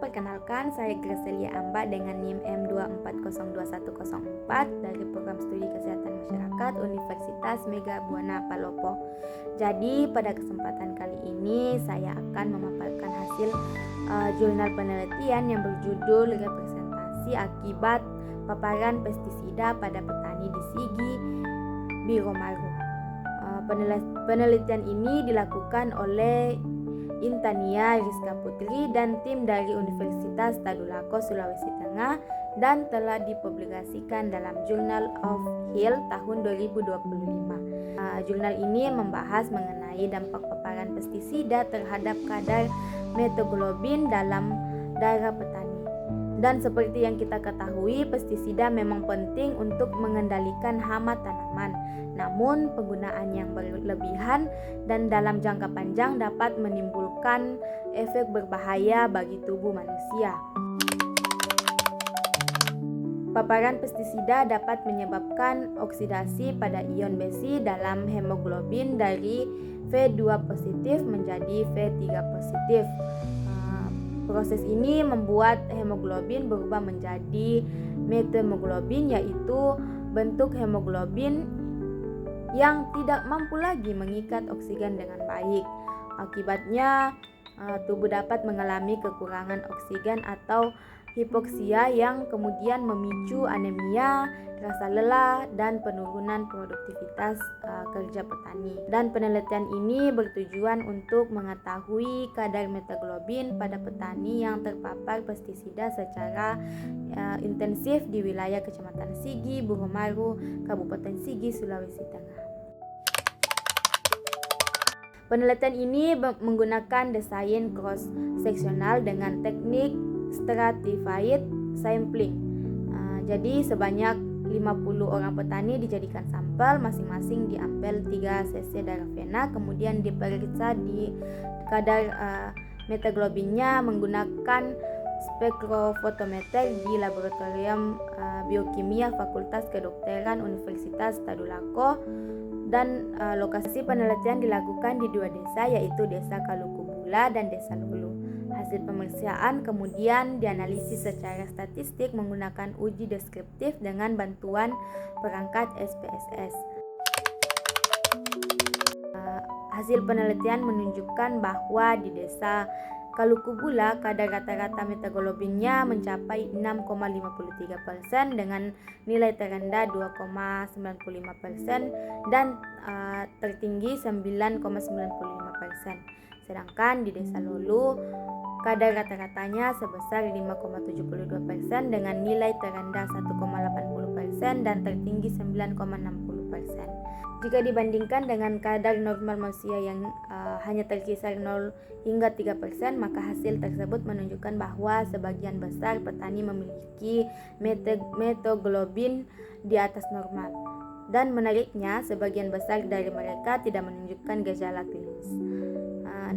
perkenalkan, saya Gracelia Amba dengan NIM M24021104 dari Program Studi Kesehatan Masyarakat Universitas Mega Buana Palopo. Jadi pada kesempatan kali ini saya akan memaparkan hasil jurnal penelitian yang berjudul Representasi Akibat Paparan Pestisida pada Petani di Sigi Biromaru. Penelitian ini dilakukan oleh Intania Rizka Putri dan tim dari Universitas Tadulako, Sulawesi Tengah dan telah dipublikasikan dalam Journal of Health tahun 2025. Jurnal ini membahas mengenai dampak paparan pestisida terhadap kadar metaglobin dalam darah petani. Dan seperti yang kita ketahui, pestisida memang penting untuk mengendalikan hama tanaman. Namun penggunaan yang berlebihan dan dalam jangka panjang dapat menimbulkan efek berbahaya bagi tubuh manusia. Paparan pestisida dapat menyebabkan oksidasi pada ion besi dalam hemoglobin dari V2 positif menjadi V3 positif. Proses ini membuat hemoglobin berubah menjadi methemoglobin, yaitu bentuk hemoglobin yang tidak mampu lagi mengikat oksigen dengan baik. Akibatnya tubuh dapat mengalami kekurangan oksigen atau hipoksia yang kemudian memicu anemia, rasa lelah, dan penurunan produktivitas kerja petani. Dan penelitian ini bertujuan untuk mengetahui kadar metaglobin pada petani yang terpapar pestisida secara intensif di wilayah Kecamatan Sigi, Biromaru, Kabupaten Sigi, Sulawesi Tengah. Penelitian ini menggunakan desain cross-seksional dengan teknik stratified sampling. Jadi sebanyak 50 orang petani dijadikan sampel, masing-masing diambil 3 cc darah vena, kemudian diperiksa di kadar metaglobinnya menggunakan spektrofotometer di Laboratorium Biokimia Fakultas Kedokteran Universitas Tadulako. Dan lokasi penelitian dilakukan di 2 desa, yaitu Desa Kalukubula dan Desa Lulu. Hasil pemeriksaan kemudian dianalisis secara statistik menggunakan uji deskriptif dengan bantuan perangkat SPSS. Hasil penelitian menunjukkan bahwa di Desa Kalukubula kadar rata-rata metaglobinnya mencapai 6,53% dengan nilai terendah 2,95% dan tertinggi 9,95%. Sedangkan di Desa Lolu kadar rata-ratanya sebesar 5,72% dengan nilai terendah 1,80% dan tertinggi 9,60%. Jika dibandingkan dengan kadar normal manusia yang hanya terkisar 0 hingga 3%, maka hasil tersebut menunjukkan bahwa sebagian besar petani memiliki metaglobin di atas normal. Dan menariknya, sebagian besar dari mereka tidak menunjukkan gejala klinis.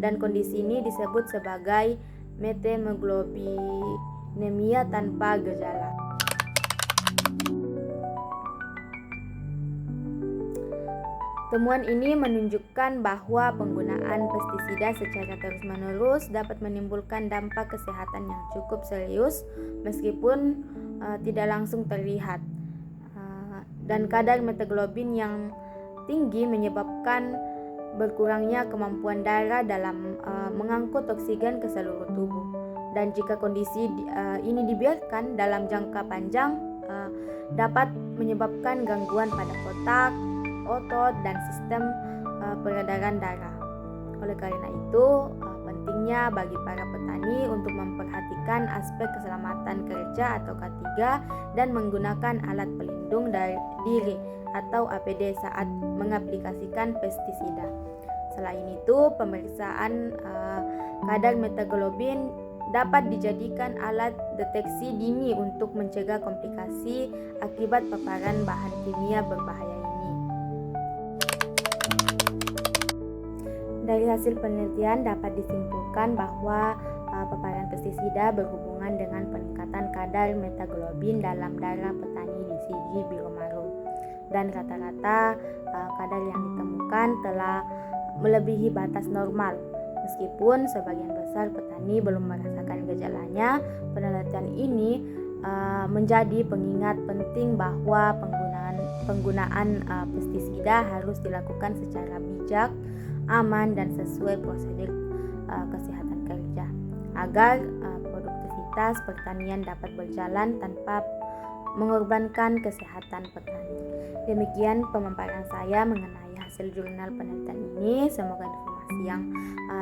Dan kondisi ini disebut sebagai methemoglobinемia tanpa gejala. Temuan ini menunjukkan bahwa penggunaan pestisida secara terus-menerus dapat menimbulkan dampak kesehatan yang cukup serius meskipun tidak langsung terlihat. Dan kadar metaglobin yang tinggi menyebabkan berkurangnya kemampuan darah dalam mengangkut oksigen ke seluruh tubuh. Dan jika kondisi ini dibiarkan dalam jangka panjang dapat menyebabkan gangguan pada otak, otot, dan sistem peredaran darah. Oleh karena itu, pentingnya bagi para petani untuk memperhatikan aspek keselamatan kerja atau K3 dan menggunakan alat pelindung diri atau APD saat mengaplikasikan pestisida. Selain itu, pemeriksaan kadar metaglobin dapat dijadikan alat deteksi dini untuk mencegah komplikasi akibat paparan bahan kimia berbahaya ini. Dari hasil penelitian dapat disimpulkan bahwa paparan pestisida berhubungan dengan peningkatan kadar metaglobin dalam darah petani di Sigi Biromaru. Dan rata-rata kadar yang ditemukan telah melebihi batas normal Meskipun sebagian besar petani belum merasakan gejalanya, penelitian ini menjadi pengingat penting bahwa penggunaan pestisida harus dilakukan secara bijak, aman, dan sesuai prosedur kesehatan kerja agar produktivitas pertanian dapat berjalan tanpa mengorbankan kesehatan petani. Demikian pemaparan saya mengenai hasil jurnal penelitian ini. Semoga informasi yang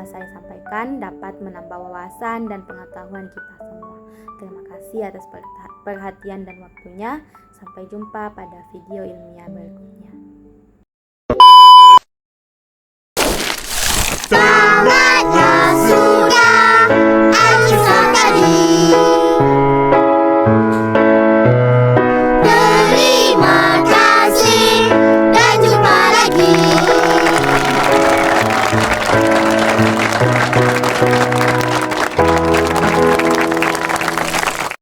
saya sampaikan dapat menambah wawasan dan pengetahuan kita semua. Terima kasih atas perhatian dan waktunya. Sampai jumpa pada video ilmiah berikutnya.